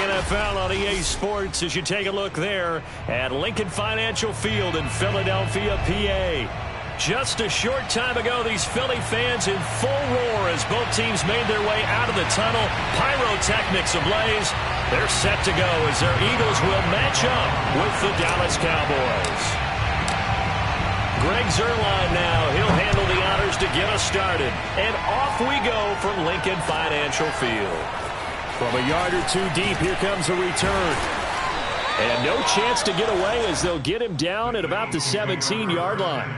NFL on EA Sports as you take a look there at Lincoln Financial Field in Philadelphia, PA. Just a short time ago, these Philly fans in full roar as both teams made their way out of the tunnel. Pyrotechnics ablaze. They're set to go as their Eagles will match up with the Dallas Cowboys. Greg Zuerlein now. He'll handle the honors to get us started. And off we go from Lincoln Financial Field. From a yard or two deep, here comes a return. And no chance to get away as they'll get him down at about the 17-yard line.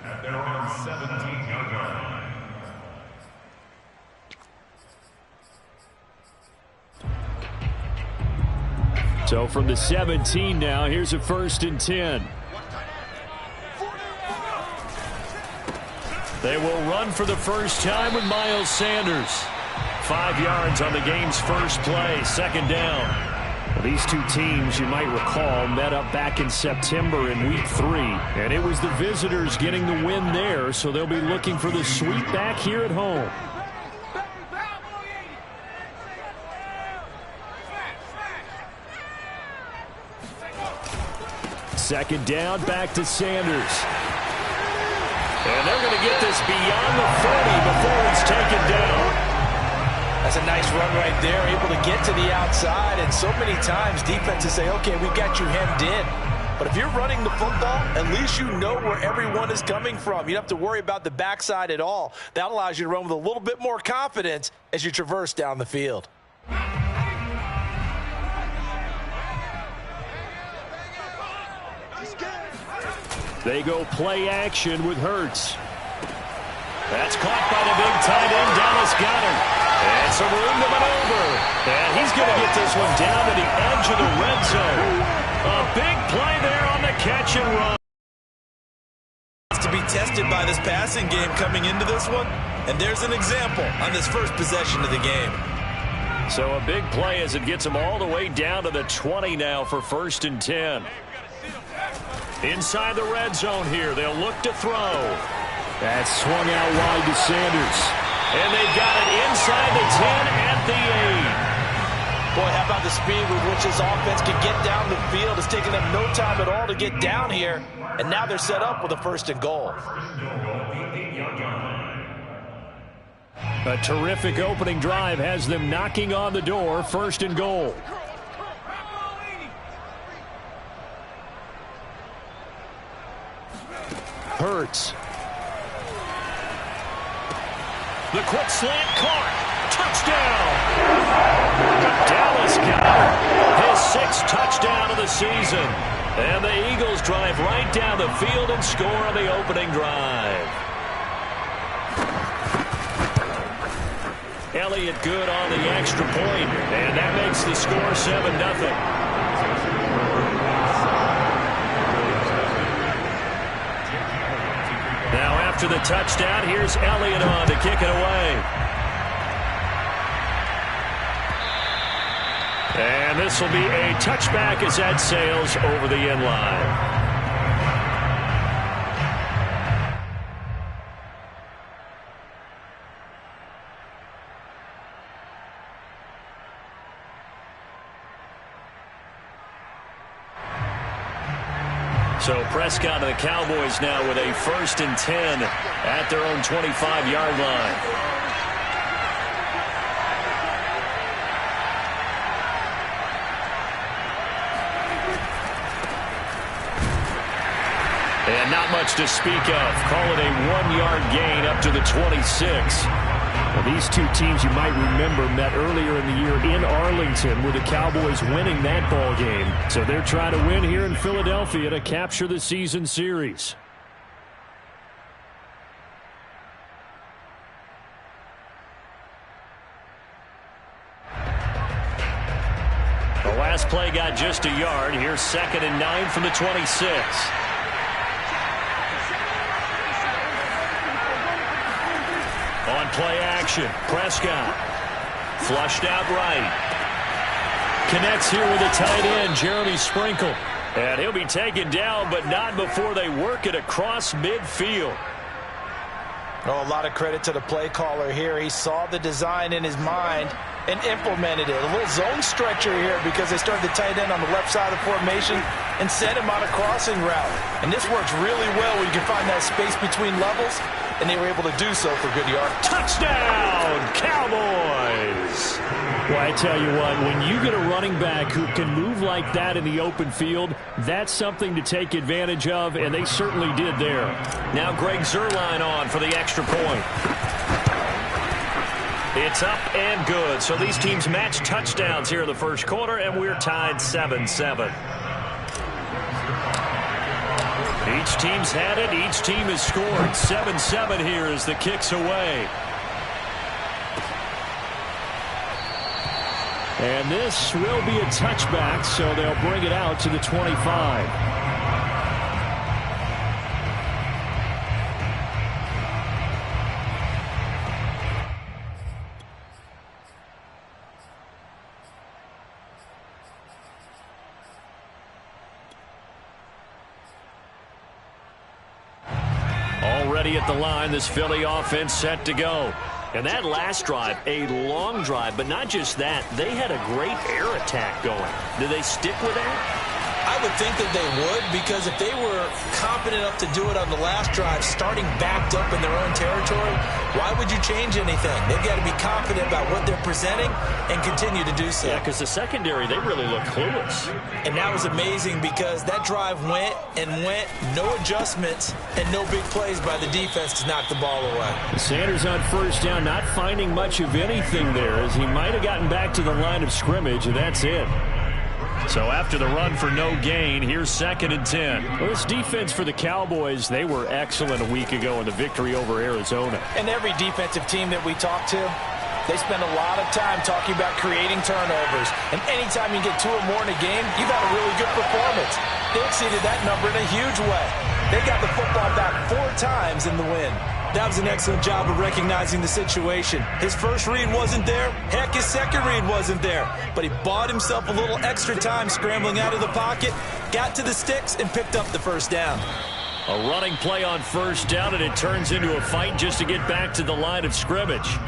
At their own 17-yard line. So from the 17 now, here's a 1st and 10. They will run for the first time with Miles Sanders. 5 yards on the game's first play, 2nd down. Well, these two teams, you might recall, met up back in September in Week 3. And it was the visitors getting the win there, so they'll be looking for the sweep back here at home. 2nd down, back to Sanders. And they're going to get this beyond the 30 before it's taken down. That's a nice run right there, able to get to the outside. And so many times defenses say, okay, we got you hemmed in. But if you're running the football, at least you know where everyone is coming from. You don't have to worry about the backside at all. That allows you to run with a little bit more confidence as you traverse down the field. They go play action with Hurts. That's caught by the big tight end, Dallas Goedert. And some room to maneuver. And he's going to get this one down to the edge of the red zone. A big play there on the catch and run. To be tested by this passing game coming into this one. And there's an example on this first possession of the game. So a big play as it gets them all the way down to the 20 now for 1st and 10. Inside the red zone here, they'll look to throw. That's swung out wide to Sanders. And they've got it inside the 10 at the 8. Boy, how about the speed with which this offense can get down the field? It's taken them no time at all to get down here. And now they're set up with a 1st and goal. A terrific opening drive has them knocking on the door, 1st and goal. Hurts. The quick slant caught. Touchdown. Dallas Goedert, his 6th touchdown of the season. And the Eagles drive right down the field and score on the opening drive. Elliott good on the extra point, and that makes the score 7-0. Now after the touchdown, here's Elliott on to kick it away. And this will be a touchback as that sails over the end line. So Prescott and the Cowboys now with a 1st and 10 at their own 25-yard line. And not much to speak of. Call it a 1-yard gain up to the 26. Well, these two teams, you might remember, met earlier in the year in Arlington with the Cowboys winning that ball game. So they're trying to win here in Philadelphia to capture the season series. The last play got just a yard. Here's 2nd and 9 from the 26. On play action, Prescott. Flushed out right. Connects here with a tight end, Jeremy Sprinkle. And he'll be taken down, but not before they work it across midfield. Oh, a lot of credit to the play caller here. He saw the design in his mind and implemented it. A little zone stretcher here because they started the tight end on the left side of the formation and sent him on a crossing route. And this works really well when you can find that space between levels, and they were able to do so for good yard. Touchdown, Cowboys! Well, I tell you what, when you get a running back who can move like that in the open field, that's something to take advantage of, and they certainly did there. Now Greg Zuerlein on for the extra point. It's up and good. So these teams match touchdowns here in the first quarter, and we're tied 7-7. Each team's had it. Each team has scored. 7-7 here as the kick's away. And this will be a touchback, so they'll bring it out to the 25. Already at the line, this Philly offense set to go. And that last drive, a long drive, but not just that. They had a great air attack going. Do they stick with that? I would think that they would, because if they were confident enough to do it on the last drive, starting backed up in their own territory, why would you change anything? They've got to be confident about what they're presenting and continue to do so. Yeah, because the secondary, they really look clueless. And that was amazing because that drive went and went, no adjustments, and no big plays by the defense to knock the ball away. Sanders on first down, not finding much of anything there, as he might have gotten back to the line of scrimmage, and that's it. So after the run for no gain, here's 2nd and 10. Well, this defense for the Cowboys, they were excellent a week ago in the victory over Arizona. And every defensive team that we talk to, they spend a lot of time talking about creating turnovers. And anytime you get 2 or more in a game, you've had a really good performance. They exceeded that number in a huge way. They got the football back 4 times in the win. That was an excellent job of recognizing the situation. His first read wasn't there. Heck, his second read wasn't there. But he bought himself a little extra time scrambling out of the pocket, got to the sticks, and picked up the first down. A running play on first down, and it turns into a fight just to get back to the line of scrimmage.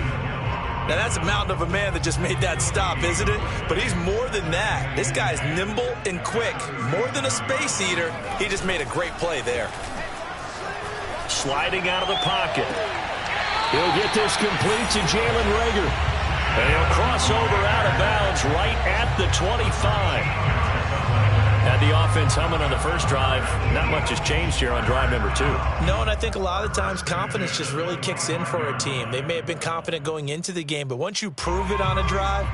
Now, that's a mountain of a man that just made that stop, isn't it? But he's more than that. This guy's nimble and quick. More than a space eater, he just made a great play there. Sliding out of the pocket. He'll get this complete to Jalen Reagor. And he'll cross over out of bounds right at the 25. Had the offense humming on the first drive. Not much has changed here on drive number 2. No, and I think a lot of times confidence just really kicks in for a team. They may have been confident going into the game, but once you prove it on a drive,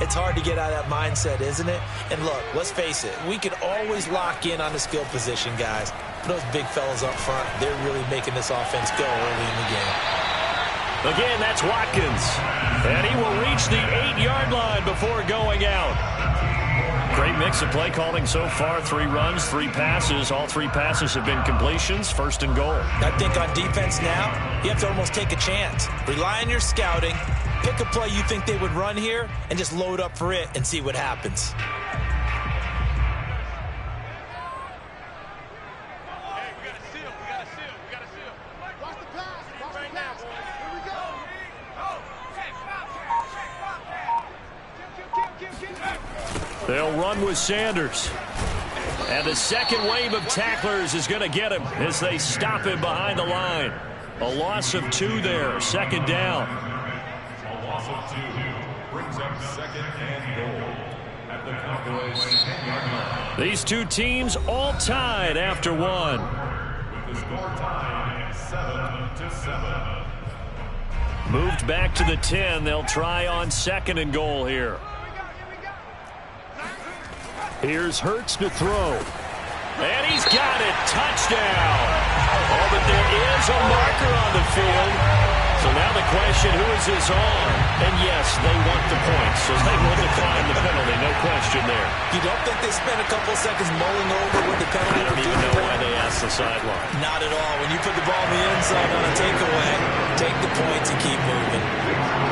it's hard to get out of that mindset, isn't it? And look, let's face it, we can always lock in on the skill position, guys. Those big fellas up front, they're really making this offense go early in the game. Again, that's Watkins. And he will reach the 8-yard line before going out. Great mix of play calling so far. 3 runs, 3 passes. All 3 passes have been completions. 1st and goal. I think on defense now, you have to almost take a chance. Rely on your scouting. Pick a play you think they would run here and just load up for it and see what happens. They'll run with Sanders. And the second wave of tacklers is going to get him as they stop him behind the line. A loss of 2 there. 2nd down. A loss of 2 brings up 2nd and goal at the Cowboys 10-yard line. These 2 teams all tied after 1. With the score tied 7-7. Moved back to the 10. They'll try on 2nd and goal here. Here's Hurts to throw. And he's got it. Touchdown. Oh, but there is a marker on the field. So now the question, who is this on? And yes, they want the points, so they will decline the penalty. No question there. You don't think they spent a couple seconds mulling over what the penalty I don't even know why they asked the sideline. Not at all. When you put the ball in the end zone on a takeaway, take the points and keep moving.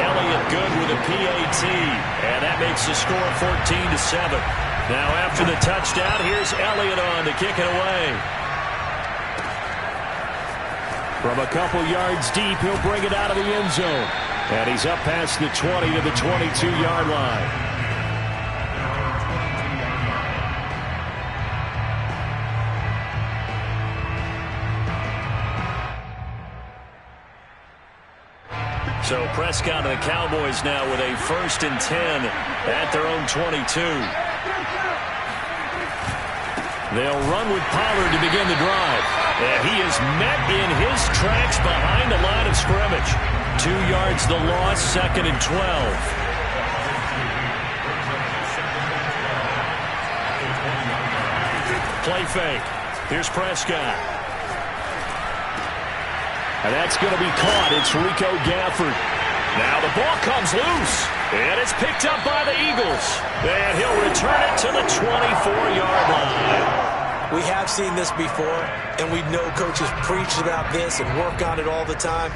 Elliott good with a PAT. And that makes the score 14-7. Now after the touchdown, here's Elliott on to kick it away. From a couple yards deep, he'll bring it out of the end zone. And he's up past the 20 to the 22-yard line. So Prescott and the Cowboys now with a 1st and 10 at their own 22. They'll run with Pollard to begin the drive. And he is met in his tracks behind the line of scrimmage. 2 yards the loss, 2nd and 12. Play fake. Here's Prescott. And that's going to be caught. It's Rico Gafford. Now the ball comes loose. And it's picked up by the Eagles. And he'll return it to the 24-yard line. We have seen this before, and we know coaches preach about this and work on it all the time.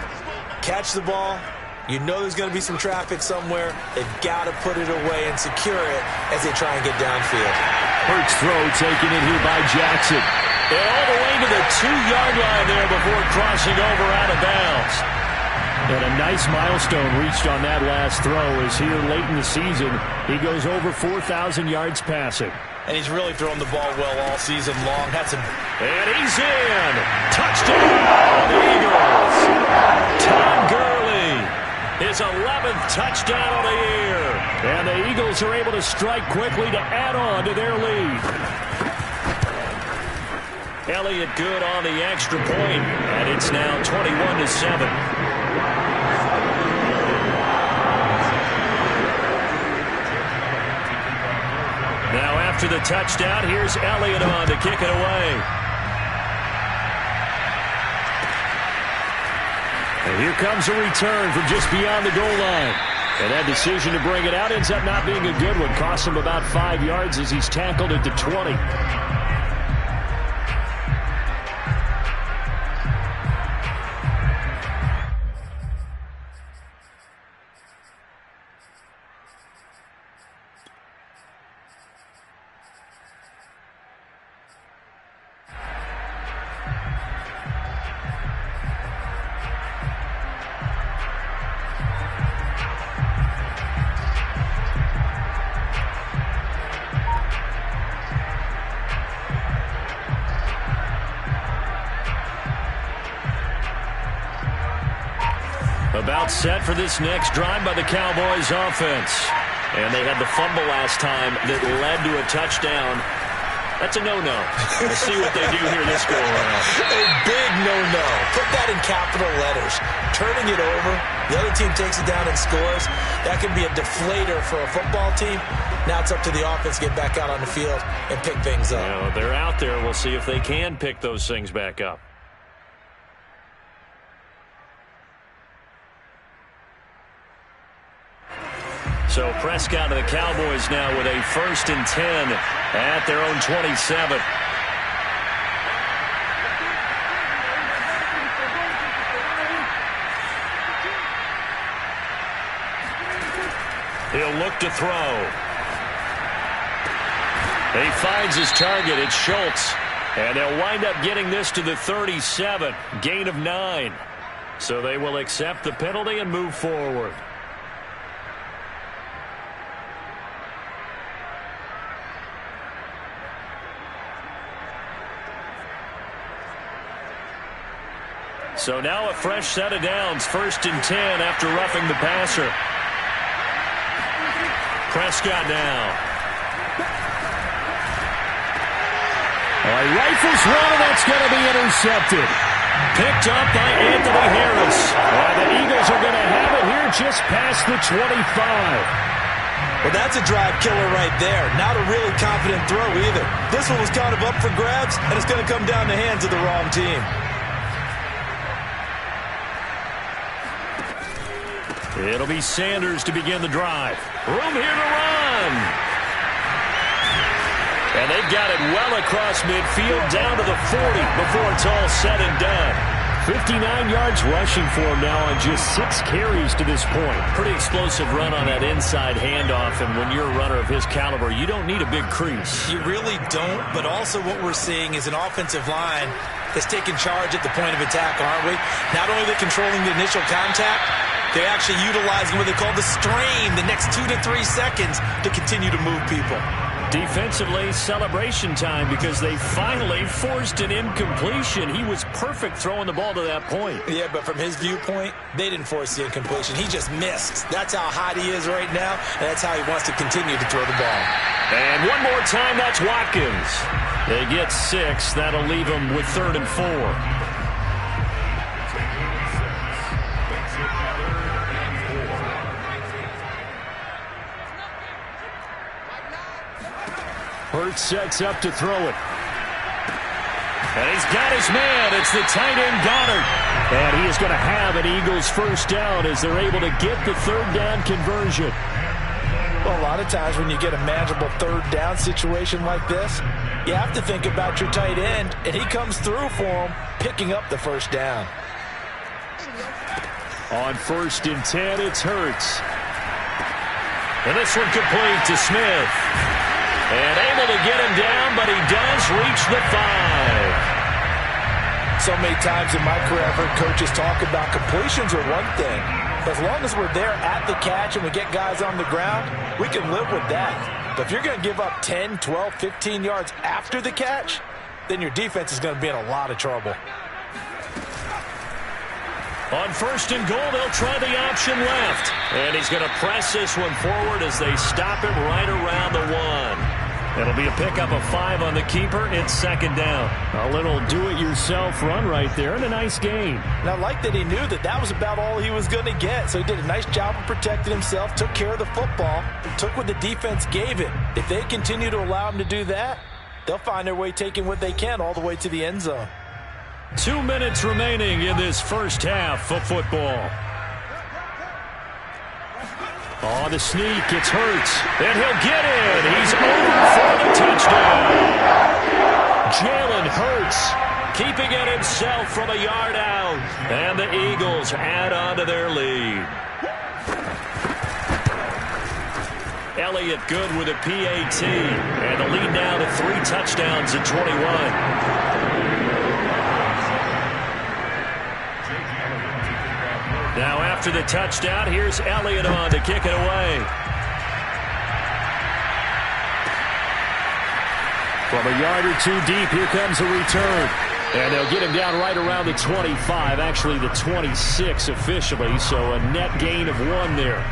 Catch the ball. You know there's going to be some traffic somewhere. They've got to put it away and secure it as they try and get downfield. Hurts throw taken in here by Jackson. And all the way to the 2-yard line there before crossing over out of bounds. And a nice milestone reached on that last throw as here late in the season, he goes over 4,000 yards passing. And he's really thrown the ball well all season long. And he's in. Touchdown, Eagles. Tom Gurley, his 11th touchdown of the year. And the Eagles are able to strike quickly to add on to their lead. Elliott good on the extra point, and it's now 21-7. Now after the touchdown, here's Elliott on to kick it away. And here comes a return from just beyond the goal line. And that decision to bring it out ends up not being a good one. Costs him about 5 yards as he's tackled at the 20. About set for this next drive by the Cowboys offense. And they had the fumble last time that led to a touchdown. That's a no-no. We'll see what they do here this go-around. A big no-no. Put that in capital letters. Turning it over, the other team takes it down and scores. That can be a deflator for a football team. Now it's up to the offense to get back out on the field and pick things up. Well, they're out there. We'll see if they can pick those things back up. So Prescott and the Cowboys now with a 1st and 10 at their own 27. He'll look to throw. He finds his target. It's Schultz. And they'll wind up getting this to the 37. Gain of 9. So they will accept the penalty and move forward. So now a fresh set of downs, 1st and 10 after roughing the passer. Prescott now. He rifles one, and that's going to be intercepted. Picked up by Anthony Harris. And the Eagles are going to have it here just past the 25. Well, that's a drive killer right there. Not a really confident throw either. This one was kind of up for grabs, and it's going to come down the hands of the wrong team. It'll be Sanders to begin the drive. Room here to run. And they've got it well across midfield down to the 40 before it's all said and done. 59 yards rushing for him now on just 6 carries to this point. Pretty explosive run on that inside handoff, and when you're a runner of his caliber, you don't need a big crease. You really don't, but also what we're seeing is an offensive line that's taking charge at the point of attack, aren't we? Not only are they controlling the initial contact, they're actually utilizing what they call the strain the next 2 to 3 seconds to continue to move people. Defensively, celebration time because they finally forced an incompletion. He was perfect throwing the ball to that point. Yeah, but from his viewpoint, they didn't force the incompletion. He just missed. That's how hot he is right now, and that's how he wants to continue to throw the ball. And one more time, that's Watkins. They get 6. That'll leave them with 3rd and 4. Hurts sets up to throw it. And he's got his man. It's the tight end Goddard. And he is going to have an Eagles first down as they're able to get the 3rd down conversion. Well, a lot of times when you get a manageable 3rd down situation like this, you have to think about your tight end, and he comes through for him, picking up the first down. On 1st and 10, it's Hurts. And this one complete to Smith. And able to get him down, but he does reach the 5. So many times in my career, I've heard coaches talk about completions are one thing. As long as we're there at the catch and we get guys on the ground, we can live with that. But if you're going to give up 10, 12, 15 yards after the catch, then your defense is going to be in a lot of trouble. On 1st and goal, they'll try the option left. And he's going to press this one forward as they stop him right around the 1. It'll be a pickup of 5 on the keeper. It's 2nd down. A little do-it-yourself run right there and a nice gain. And I like that he knew that that was about all he was going to get. So he did a nice job of protecting himself, took care of the football, took what the defense gave him. If they continue to allow him to do that, they'll find their way taking what they can all the way to the end zone. 2 minutes remaining in this first half of football. On the sneak, it's Hurts, and he'll get in. He's over for the touchdown. Jalen Hurts keeping it himself from a yard out, and the Eagles add on to their lead. Elliott good with a PAT, and the lead now to 3 touchdowns at 21. Now after the touchdown, here's Elliott on to kick it away. From a yard or 2 deep, here comes a return. And they'll get him down right around the 25, actually the 26 officially, so a net gain of 1 there.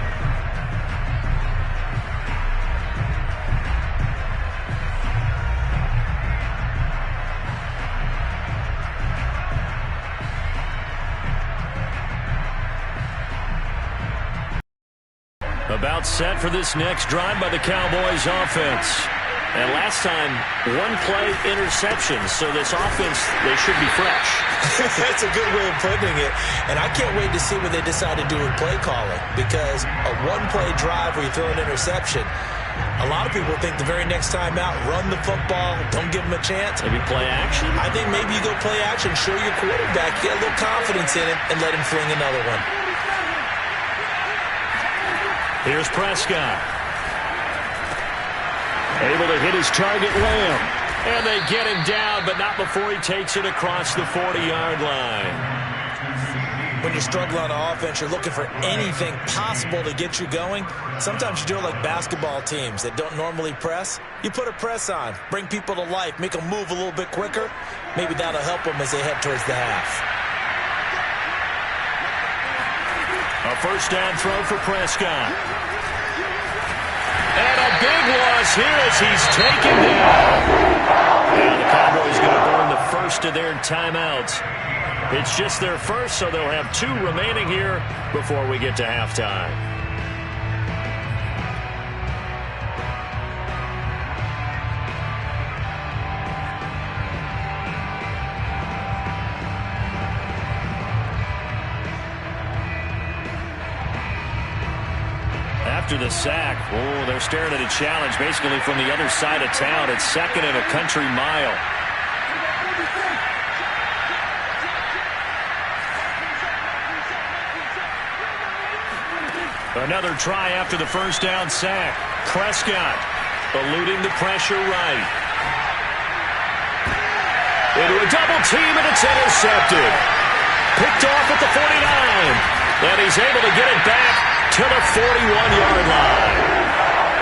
About set for this next drive by the Cowboys offense. And last time, 1-play interception. So this offense, they should be fresh. That's a good way of putting it. And I can't wait to see what they decide to do with play calling. Because a 1-play drive where you throw an interception, a lot of people think the very next time out, run the football, don't give them a chance. Maybe play action? I think maybe you go play action, show your quarterback, get a little confidence in him, and let him fling another one. Here's Prescott. Able to hit his target, Lamb. And they get him down, but not before he takes it across the 40-yard line. When you're struggling on offense, you're looking for anything possible to get you going. Sometimes you do it like basketball teams that don't normally press. You put a press on, bring people to life, make them move a little bit quicker. Maybe that'll help them as they head towards the half. A first down throw for Prescott. And a big loss here as he's taken down. Now the Cowboys going to burn the first of their timeouts. It's just their first, so they'll have 2 remaining here before we get to halftime. After the sack, they're staring at a challenge basically from the other side of town. It's 2nd and a country mile. Another try after the first down sack. Prescott eluding the pressure right. Into a double team, and it's intercepted. Picked off at the 49. And he's able to get it back to the 41-yard line.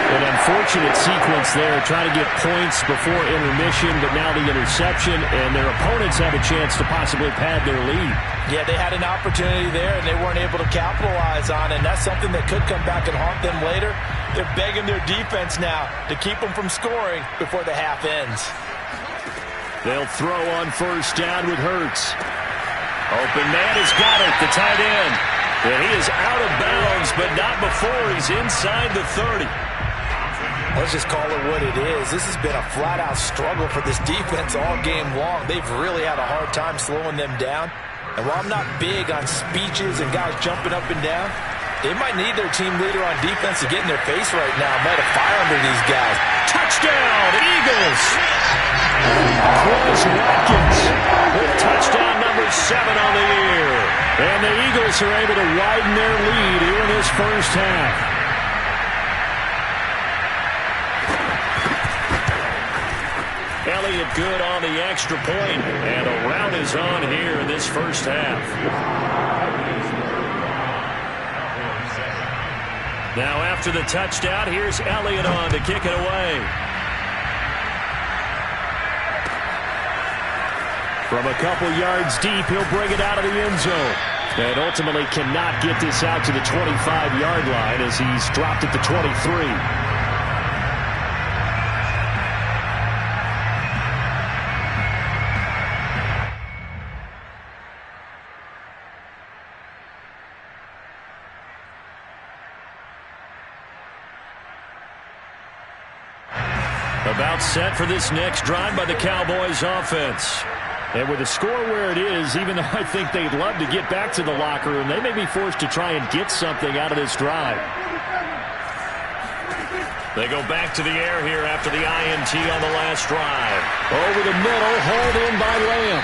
An unfortunate sequence there, trying to get points before intermission, but now the interception, and their opponents have a chance to possibly pad their lead. Yeah, they had an opportunity there, and they weren't able to capitalize on it, and that's something that could come back and haunt them later. They're begging their defense now to keep them from scoring before the half ends. They'll throw on first down with Hurts. Open man has got it, the tight end. And he is out of bounds, but not before he's inside the 30. Let's just call it what it is. This has been a flat-out struggle for this defense all game long. They've really had a hard time slowing them down. And while I'm not big on speeches and guys jumping up and down, they might need their team leader on defense to get in their face right now. Might have fire under these guys. Touchdown, Eagles! Chris Watkins with touchdown number 7 on the year. And the Eagles are able to widen their lead here in this first half. Elliott good on the extra point, and a rout is on here in this first half. Now after the touchdown, here's Elliott on to kick it away. From a couple yards deep, he'll bring it out of the end zone. And ultimately cannot get this out to the 25-yard line as he's dropped at the 23. About set for this next drive by the Cowboys offense. And with the score where it is, even though I think they'd love to get back to the locker room, they may be forced to try and get something out of this drive. They go back to the air here after the INT on the last drive. Over the middle, hauled in by Lamb.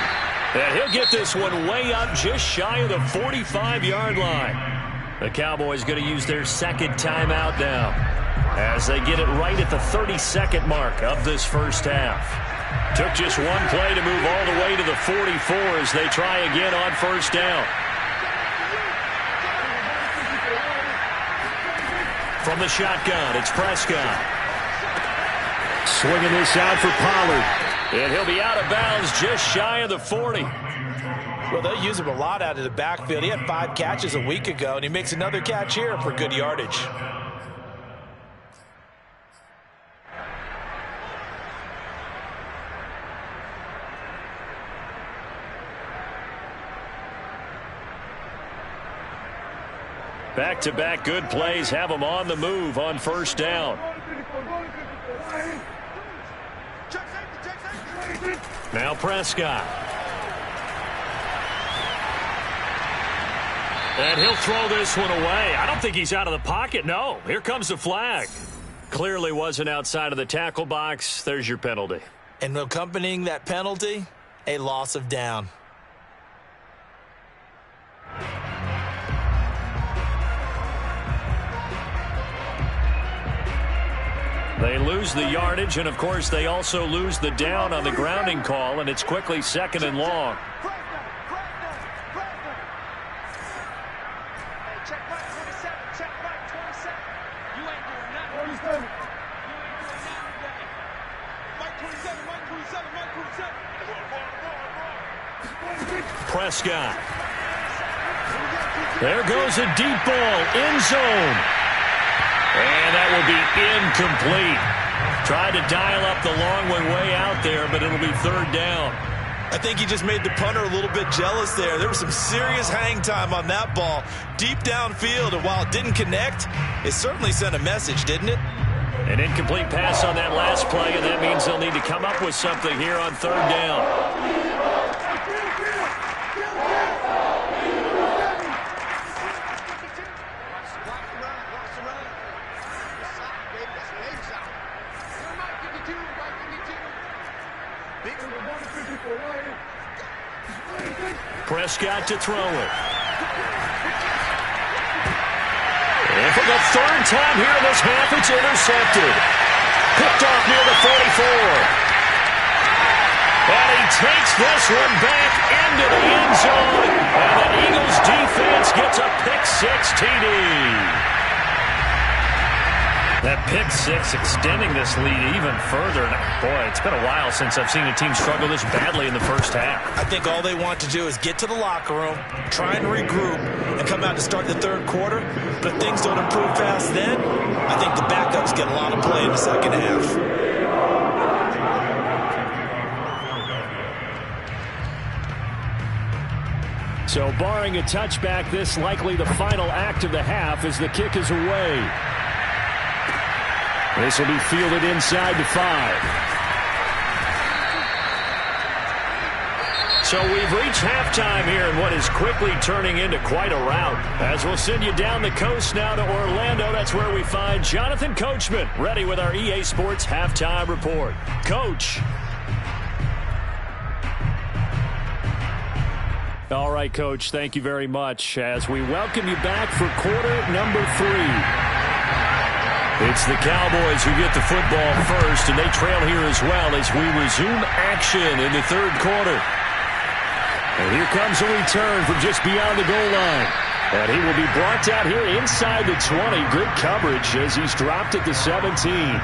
And he'll get this one way up just shy of the 45-yard line. The Cowboys going to use their second timeout now, as they get it right at the 32nd mark of this first half. Took just one play to move all the way to the 44 as they try again on first down. From the shotgun, it's Prescott. Swinging this out for Pollard. And he'll be out of bounds just shy of the 40. Well, they'll use him a lot out of the backfield. He had 5 catches a week ago, and he makes another catch here for good yardage. Back-to-back good plays have them on the move on first down. Now Prescott. And he'll throw this one away. I don't think he's out of the pocket. No, here comes the flag. Clearly wasn't outside of the tackle box. There's your penalty. And accompanying that penalty, a loss of down. They lose the yardage, and of course they also lose the down on the grounding call, and it's quickly second and long. Prescott. There goes a deep ball, end zone. And that will be incomplete. Tried to dial up the long one way out there, but it'll be third down. I think he just made the punter a little bit jealous there. There was some serious hang time on that ball. Deep downfield, and while it didn't connect, it certainly sent a message, didn't it? An incomplete pass on that last play, and that means they'll need to come up with something here on third down. Prescott to throw it. And for the third time here in this half, it's intercepted. Picked off near the 44. And he takes this one back into the end zone. And the Eagles defense gets a pick-6 TD. That pick-6 extending this lead even further. And boy, it's been a while since I've seen a team struggle this badly in the first half. I think all they want to do is get to the locker room, try and regroup, and come out to start the third quarter. But if things don't improve fast then, I think the backups get a lot of play in the second half. So barring a touchback, this likely the final act of the half as the kick is away. This will be fielded inside the 5. So we've reached halftime here in what is quickly turning into quite a rout. As we'll send you down the coast now to Orlando, that's where we find Jonathan Coachman ready with our EA Sports Halftime Report. Coach. All right, Coach, thank you very much as we welcome you back for quarter number 3. It's the Cowboys who get the football first, and they trail here as well as we resume action in the third quarter. And here comes a return from just beyond the goal line. And he will be brought down here inside the 20. Good coverage as he's dropped at the 17.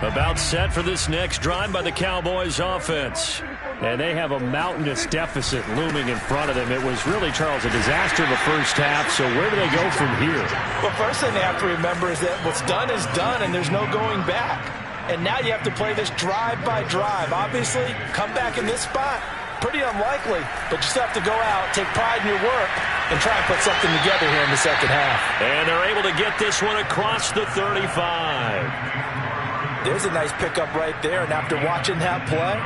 About set for this next drive by the Cowboys offense. And they have a mountainous deficit looming in front of them. It was really, Charles, a disaster in the first half. So where do they go from here? Well, first thing they have to remember is that what's done is done, and there's no going back. And now you have to play this drive by drive. Obviously, come back in this spot, pretty unlikely. But you still have to go out, take pride in your work, and try and put something together here in the second half. And they're able to get this one across the 35. There's a nice pickup right there, and after watching that play,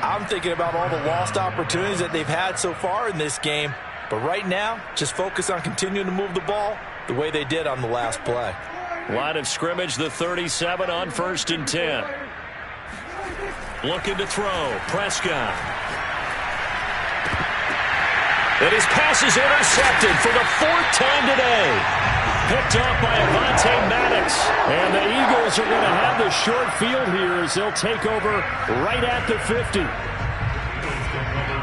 I'm thinking about all the lost opportunities that they've had so far in this game. But right now, just focus on continuing to move the ball the way they did on the last play. Line of scrimmage, the 37 on 1st and 10. Looking to throw, Prescott. And his pass is intercepted for the 4th time today. Picked off by Avonte Maddox. And the Eagles are going to have the short field here as they'll take over right at the 50.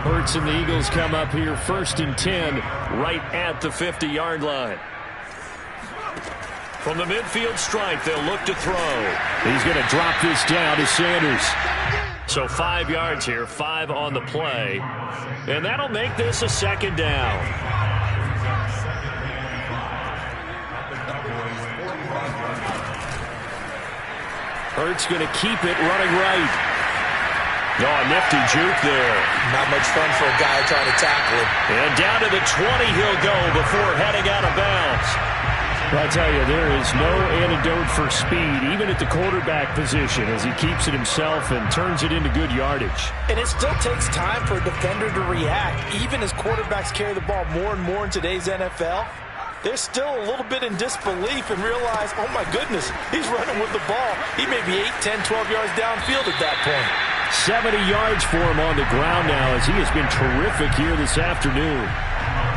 Hurts and the Eagles come up here 1st and 10 right at the 50-yard line. From the midfield stripe, they'll look to throw. He's going to drop this down to Sanders. So 5 yards here, 5 on the play. And that'll make this a 2nd down. Hurts going to keep it running right. Oh, a nifty juke there. Not much fun for a guy trying to tackle him. And down to the 20 he'll go before heading out of bounds. I tell you, there is no antidote for speed, even at the quarterback position, as he keeps it himself and turns it into good yardage. And it still takes time for a defender to react. Even as quarterbacks carry the ball more and more in today's NFL, they're still a little bit in disbelief and realize, oh my goodness, he's running with the ball. He may be 8, 10, 12 yards downfield at that point. 70 yards for him on the ground now as he has been terrific here this afternoon.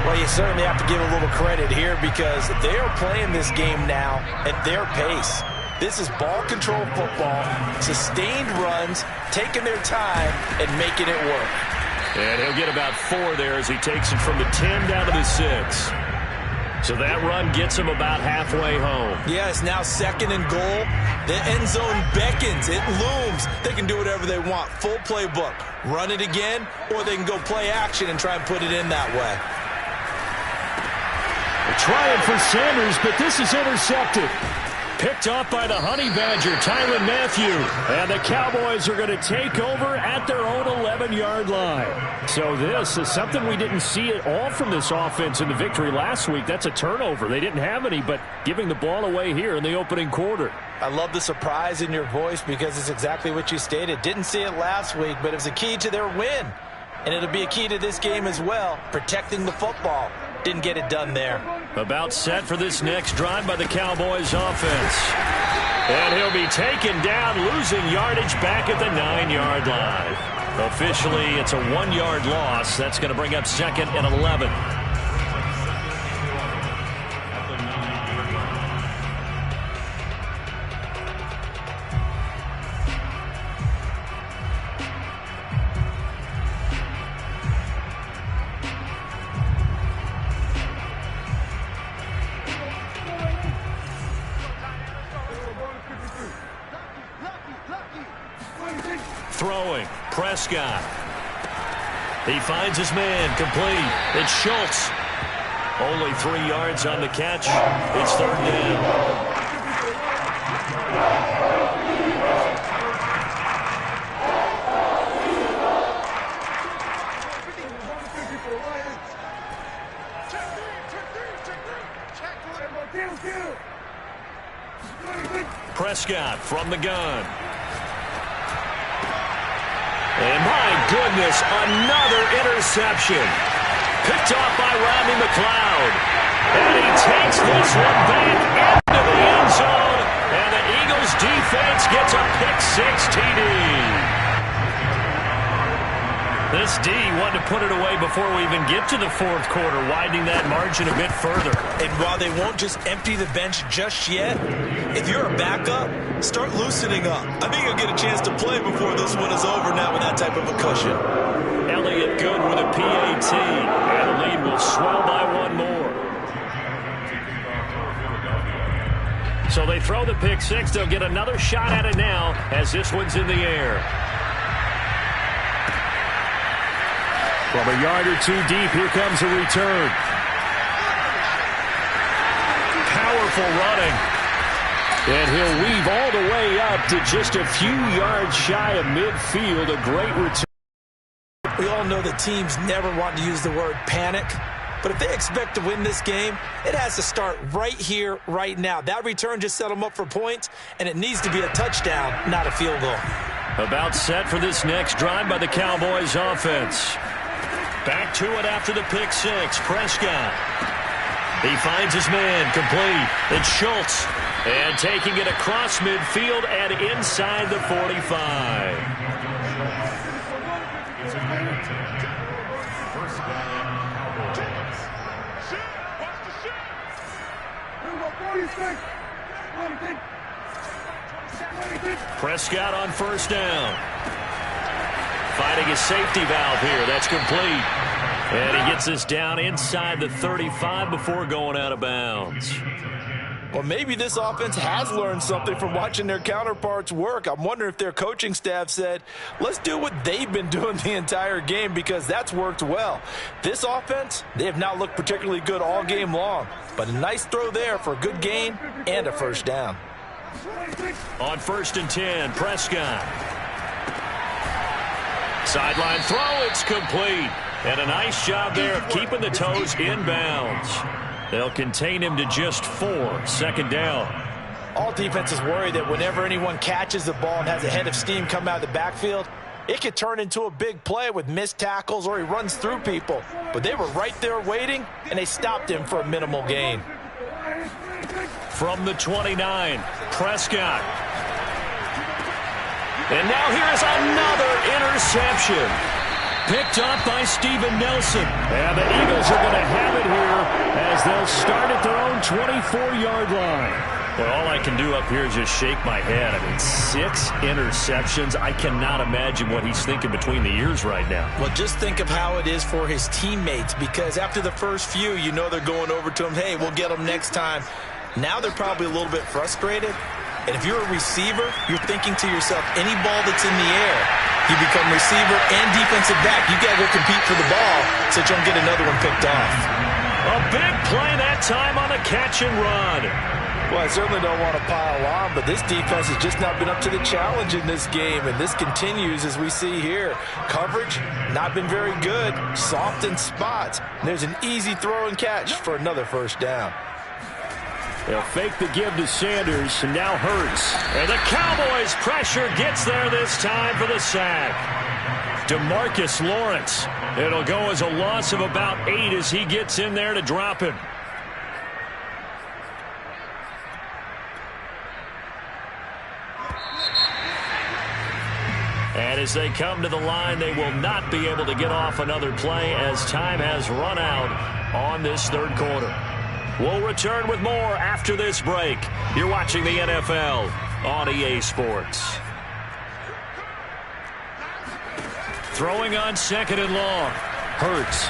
Well, you certainly have to give a little credit here because they are playing this game now at their pace. This is ball control football, sustained runs, taking their time and making it work. And he'll get about 4 there as he takes it from the 10 down to the 6. So that run gets him about halfway home. Yeah, it's now 2nd and goal. The end zone beckons. It looms. They can do whatever they want. Full playbook. Run it again, or they can go play action and try and put it in that way. They're trying for Sanders, but this is intercepted. Picked off by the Honey Badger, Tyrann Mathieu. And the Cowboys are going to take over at their own 11-yard line. So this is something we didn't see at all from this offense in the victory last week. That's a turnover. They didn't have any, but giving the ball away here in the opening quarter. I love the surprise in your voice because it's exactly what you stated. Didn't see it last week, but it was a key to their win. And it'll be a key to this game as well, protecting the football. Didn't get it done there. About set for this next drive by the Cowboys offense. And he'll be taken down, losing yardage back at the 9-yard line. Officially, it's a 1-yard loss. That's going to bring up 2nd and 11. Throwing, Prescott. He finds his man, complete. It's Schultz. Only 3 yards on the catch. It's 3rd down. Prescott from the gun. And my goodness, another interception. Picked off by Rodney McLeod. And he takes this one back into the end zone. And the Eagles defense gets a pick-6 TD. This D wanted to put it away before we even get to the 4th quarter, widening that margin a bit further. And while they won't just empty the bench just yet, if you're a backup, start loosening up. I think you'll get a chance to play before this one is over now with that type of a cushion. Elliott good with a PAT, and the lead will swell by 1 more. So they throw the pick-6. They'll get another shot at it now as this one's in the air. From a yard or 2 deep, here comes a return. Powerful running. And he'll weave all the way up to just a few yards shy of midfield. A great return. We all know that teams never want to use the word panic. But if they expect to win this game, it has to start right here, right now. That return just set them up for points, and it needs to be a touchdown, not a field goal. About set for this next drive by the Cowboys offense. Back to it after the pick-6. Prescott. He finds his man, complete. It's Schultz. And taking it across midfield and inside the 45. Prescott on 1st down. Finding a safety valve here. That's complete. And he gets this down inside the 35 before going out of bounds. Well, maybe this offense has learned something from watching their counterparts work. I'm wondering if their coaching staff said, let's do what they've been doing the entire game, because that's worked well. This offense, they have not looked particularly good all game long. But a nice throw there for a good gain and a 1st down. On 1st and 10, Prescott. Sideline throw, it's complete. And a nice job there of keeping the toes inbounds. They'll contain him to just 4. 2nd down. All defenses worry that whenever anyone catches the ball and has a head of steam come out of the backfield, it could turn into a big play with missed tackles or he runs through people. But they were right there waiting, and they stopped him for a minimal gain. From the 29, Prescott. And now here is another interception. Picked up by Steven Nelson. And the Eagles are going to have it here as they'll start at their own 24-yard line. Well, all I can do up here is just shake my head. I mean, 6 interceptions. I cannot imagine what he's thinking between the ears right now. Well, just think of how it is for his teammates, because after the first few, you know they're going over to him, hey, we'll get him next time. Now they're probably a little bit frustrated. And if you're a receiver, you're thinking to yourself, any ball that's in the air, you become receiver and defensive back. You got to go compete for the ball so you don't get another one picked off. A big play that time on a catch and run. Well, I certainly don't want to pile on, but this defense has just not been up to the challenge in this game, and this continues as we see here. Coverage, not been very good, soft in spots. And there's an easy throw and catch for another 1st down. They'll fake the give to Sanders, and now Hurts. And the Cowboys' pressure gets there this time for the sack. DeMarcus Lawrence. It'll go as a loss of about 8 as he gets in there to drop him. And as they come to the line, they will not be able to get off another play as time has run out on this third quarter. We'll return with more after this break. You're watching the NFL on EA Sports. Throwing on second and long. Hurts.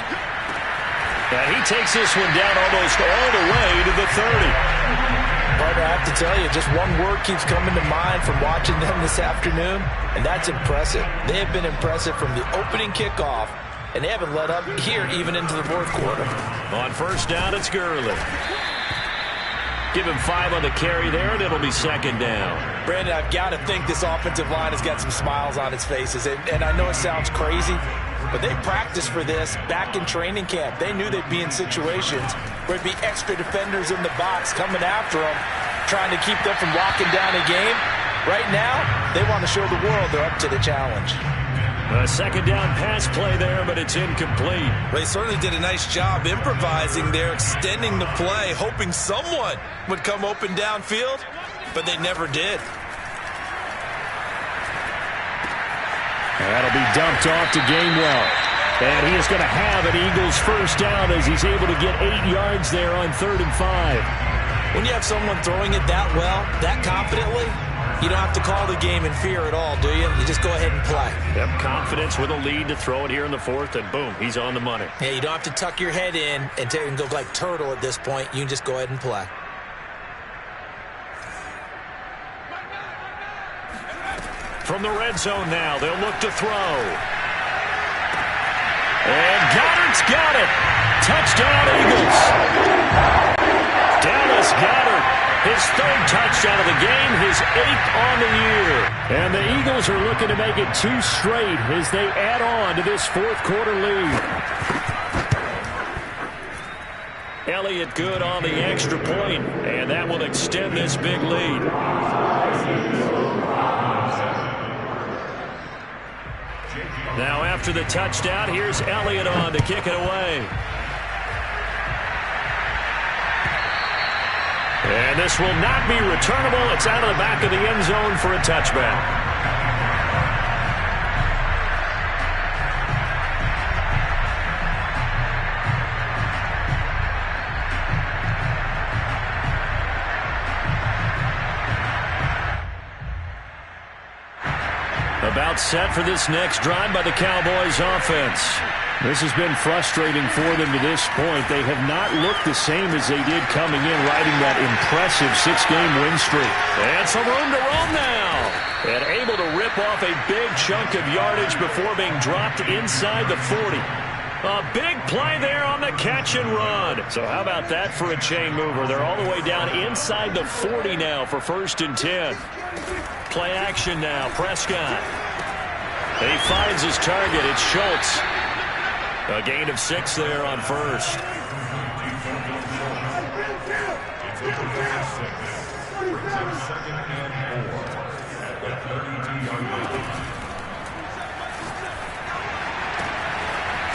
And he takes this one down almost all the way to the 30. Partner, I have to tell you, just one word keeps coming to mind from watching them this afternoon, and that's impressive. They have been impressive from the opening kickoff, and they haven't let up here even into the fourth quarter. On first down, it's Gurley. Give him 5 on the carry there, and it'll be second down. Brandon, I've got to think this offensive line has got some smiles on its faces, and I know it sounds crazy, but they practiced for this back in training camp. They knew they'd be in situations where it'd be extra defenders in the box coming after them, trying to keep them from locking down a game. Right now, they want to show the world they're up to the challenge. A second down pass play there, but it's incomplete. They certainly did a nice job improvising there, extending the play, hoping someone would come open downfield, but they never did. That'll be dumped off to Gainwell. And he is going to have an Eagles first down as he's able to get 8 yards there on 3rd and 5. When you have someone throwing it that well, that confidently, you don't have to call the game in fear at all, do you? You just go ahead and play. Yep, confidence with a lead to throw it here in the 4th, and boom, he's on the money. Yeah, you don't have to tuck your head in and go like turtle at this point. You can just go ahead and play. From the red zone now, they'll look to throw. And Goddard's got it. Touchdown, Eagles. Dallas Goedert, his 3rd touchdown of the game, his 8th on the year. And the Eagles are looking to make it 2 straight as they add on to this 4th quarter lead. Elliott good on the extra point, and that will extend this big lead. Now after the touchdown, here's Elliott on to kick it away. And this will not be returnable. It's out of the back of the end zone for a touchback. About set for this next drive by the Cowboys offense. This has been frustrating for them to this point. They have not looked the same as they did coming in, riding that impressive 6-game win streak. And some room to roam now. And able to rip off a big chunk of yardage before being dropped inside the 40. A big play there on the catch and run. So how about that for a chain mover? They're all the way down inside the 40 now for 1st and 10. Play action now, Prescott. He finds his target. It's Schultz. A gain of 6 there on 1st.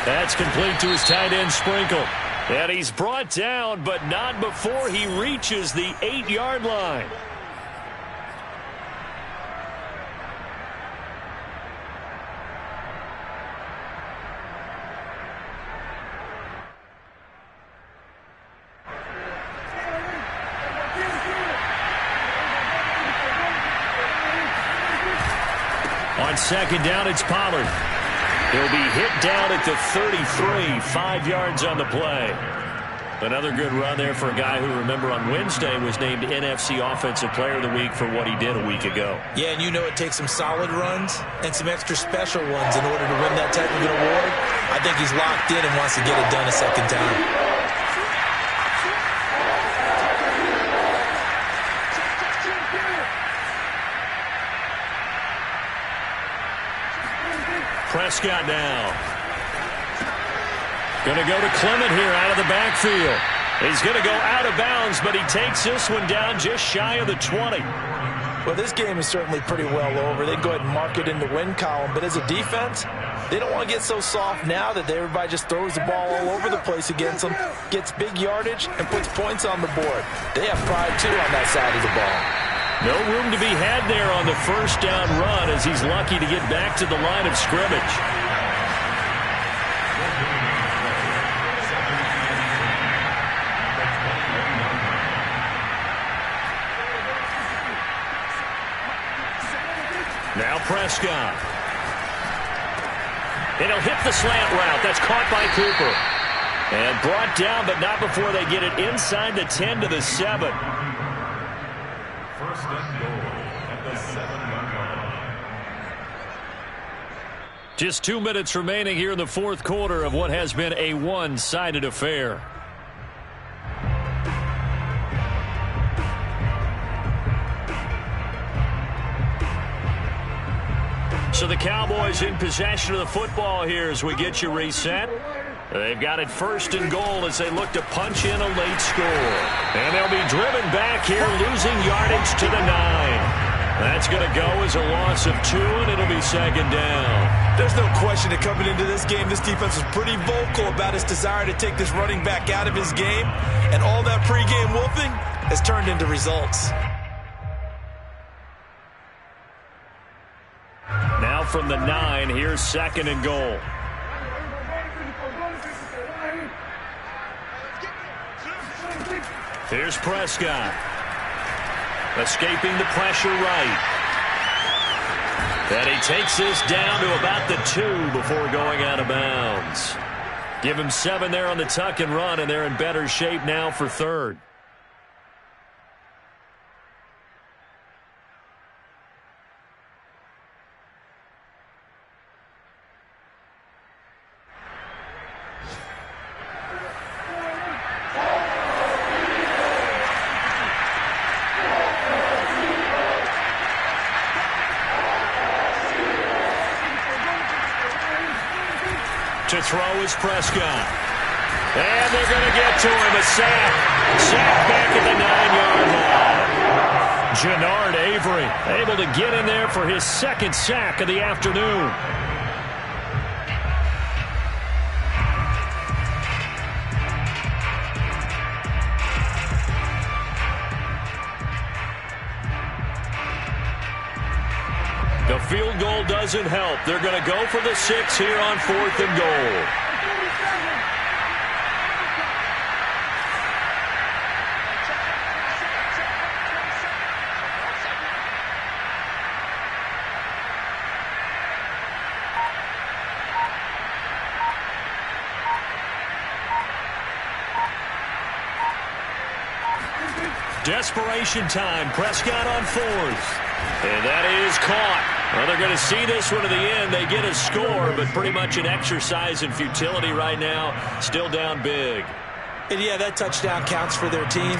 That's complete to his tight end, Sprinkle. And he's brought down, but not before he reaches the 8-yard line. On second down, it's Pollard. He'll be hit down at the 33, 5 yards on the play. Another good run there for a guy who, remember, on Wednesday was named NFC Offensive Player of the Week for what he did a week ago. Yeah, and you know it takes some solid runs and some extra special ones in order to win that type of an award. I think he's locked in and wants to get it done a second time. Prescott now. Going to go to Clement here out of the backfield. He's going to go out of bounds, but he takes this one down just shy of the 20. Well, this game is certainly pretty well over. They go ahead and mark it in the win column, but as a defense, they don't want to get so soft now that everybody just throws the ball all over the place against them, gets big yardage, and puts points on the board. They have pride, too, on that side of the ball. No room to be had there on the first down run as he's lucky to get back to the line of scrimmage. Now Prescott. And he'll hit the slant route. That's caught by Cooper. And brought down, but not before they get it inside the 10 to the 7. First and goal at the 7-yard line. Just 2 minutes remaining here in the fourth quarter of what has been a one-sided affair. So the Cowboys in possession of the football here as we get you reset. They've got it first and goal as they look to punch in a late score. And they'll be driven back here, losing yardage to the 9. That's going to go as a loss of 2, and it'll be second down. There's no question that coming into this game, this defense was pretty vocal about its desire to take this running back out of his game. And all that pregame wolfing has turned into results. Now from the 9, here's second and goal. Here's Prescott. Escaping the pressure right. And he takes this down to about the 2 before going out of bounds. Give him 7 there on the tuck and run, and they're in better shape now for third. To throw is Prescott. And they're going to get to him. A sack. Sack back at the 9-yard line. Jannard Avery able to get in there for his second sack of the afternoon. The field goal doesn't help. They're going to go for the 6 here on 4th and goal. Desperation time. Prescott on 4th. And that is caught. Well, they're going to see this one to the end. They get a score, but pretty much an exercise in futility right now. Still down big. And yeah, that touchdown counts for their team,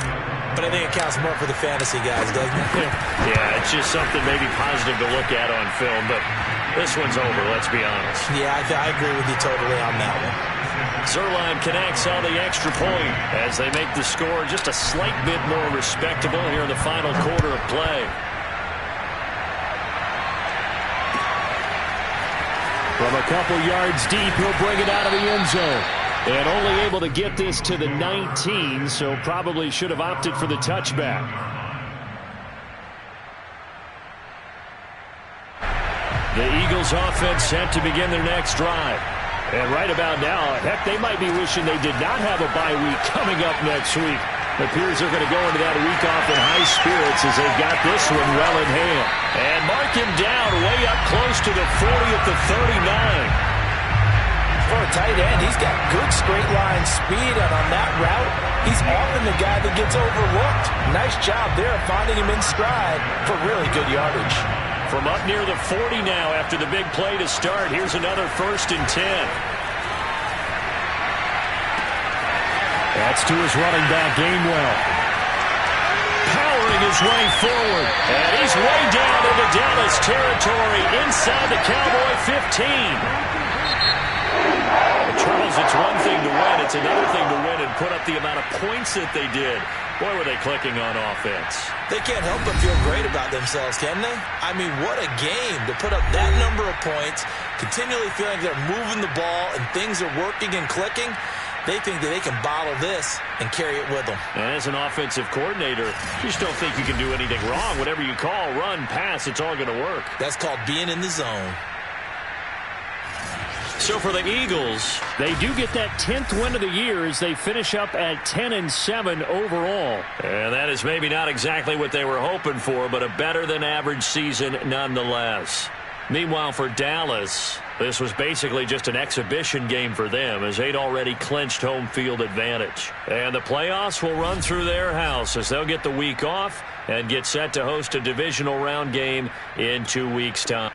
but I think it counts more for the fantasy guys, doesn't it? Yeah, it's just something maybe positive to look at on film, but this one's over, let's be honest. Yeah, I agree with you totally on that one. Zerline connects on the extra point as they make the score just a slight bit more respectable here in the final quarter of play. From a couple yards deep, he'll bring it out of the end zone. And only able to get this to the 19, so probably should have opted for the touchback. The Eagles offense set to begin their next drive. And right about now, heck, they might be wishing they did not have a bye week coming up next week. It appears they're going to go into that week off in high spirits as they've got this one well in hand. And mark him down way up close to the 40 at the 39. For a tight end, he's got good straight line speed, and on that route, he's often the guy that gets overlooked. Nice job there of finding him in stride for really good yardage. From up near the 40 now after the big play to start, here's another 1st and 10. That's to his running back, Gainwell. Powering his way forward, and he's way down into Dallas territory inside the Cowboy 15. Charles, it's one thing to win. It's another thing to win and put up the amount of points that they did. Boy, were they clicking on offense. They can't help but feel great about themselves, can they? I mean, what a game to put up that number of points, continually feeling they're moving the ball and things are working and clicking. They think that they can bottle this and carry it with them. And as an offensive coordinator, you just don't think you can do anything wrong. Whatever you call, run, pass, it's all going to work. That's called being in the zone. So for the Eagles, they do get that 10th win of the year as they finish up at 10-7 overall. And that is maybe not exactly what they were hoping for, but a better-than-average season nonetheless. Meanwhile, for Dallas, this was basically just an exhibition game for them as they'd already clinched home field advantage. And the playoffs will run through their house as they'll get the week off and get set to host a divisional round game in 2 weeks' time.